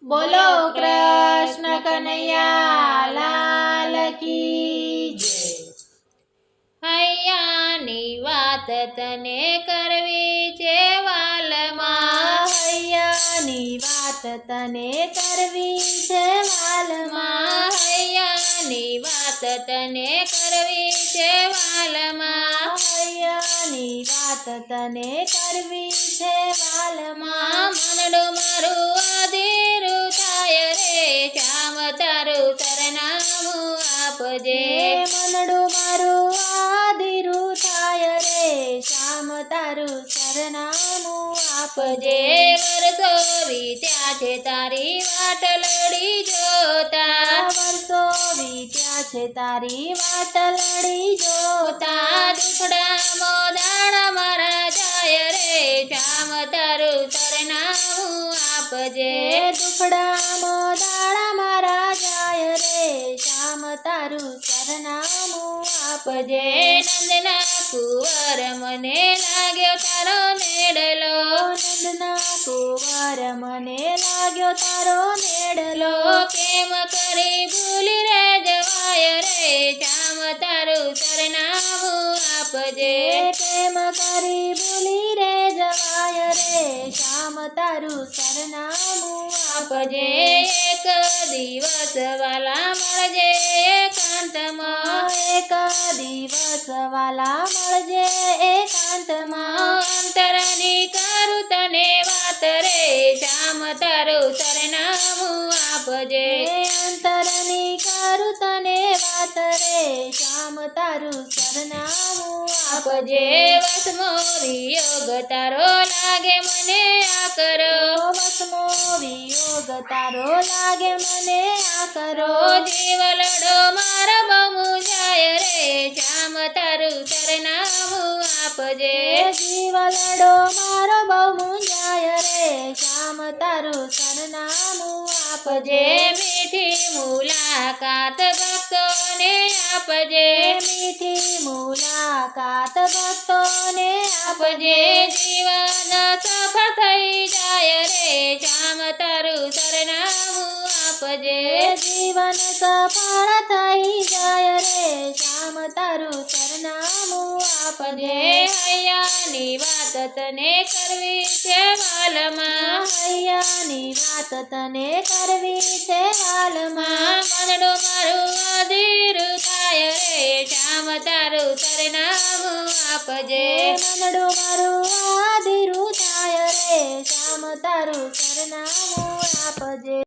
બોલો કૃષ્ણ કનૈયા લાલ કી જય। હૈયાની વાત તને કરવી છે વાલમાં, હૈયાની વાત તને કરવી છે વાલમાં, હૈયાની વાત તને કરવી છે વાલમાં, હૈયાની વાત તને કરવી છે વાલમાં। મનડું મારું આધીરું થાય રે, શ્યામ તારું સરનામું આપજે, મનડું મારું આધીરું થાય રે, શ્યામ તારું સરનામું આપજે। વર્ષો વીત્યા છે તારી વાટ લડી જોતા, વર્ષો વીત્યા છે તારી વાટ લડી જોતા, દુખડા મોદાણા મારા જાય રે, શ્યામ તારું સરનામું આપજે, દુખડા મોદાળા મારા જાય રે, શ્યામ તારું સરનામું આપજે। નંદના કુંવર મને લાગ્યો તારો નેડલો, નંદના કુંવર મને લાગ્યો તારો નેડલો, કેમ કરી ભૂલી રે જવાય રે, શ્યામ તારું સરનામું આપજે, કેમ કરી ભૂલી રે જવાય રે, શ્યામ તારું સરનામું આપજે। એક દિવસ વાલા મળજે એકાંતમાં, એક દિવસ વાલા મળજે એકાંતમાં, અંતરની કરું તને વાત રે, શ્યામ તારું સરનામું આપજે, અંતરની કરું તને વાત રે, શ્યામ તારું સરનામું આપજે। વસમો વિયોગ તારો લાગે મને આ કરો, વસમો વિયોગ તારો લાગે મને આ કરો, જીવલડો મારો બહુ મૂંઝાય રે, શ્યામ તારું સરનામું આપજે, જીવલડો મારો બહુ મૂંઝાય રે, શ્યામ તારું સરનામું આપજે। મીઠી મુલાકાત ભક્તોને આપજે, મીઠી મુલાકાત ભક્તોને આપજે, જીવન સફળ થઈ જાય રે, શ્યામ તારું સરનામું આપજે, જીવન સફળ થઈ જાય રે, શ્યામ તારું સરનામું આપજે। હૈયાની વાત તને કરવી છે વાલમાં, હૈયાની વાત તને કરવી છે વાલમાં, મનડું મારું અધીરું થાય રે, શ્યામ તારું સરનામું આપજે, મનડું મારું આધીરું થાય રે, શ્યામ તારું સરનામું આપજે।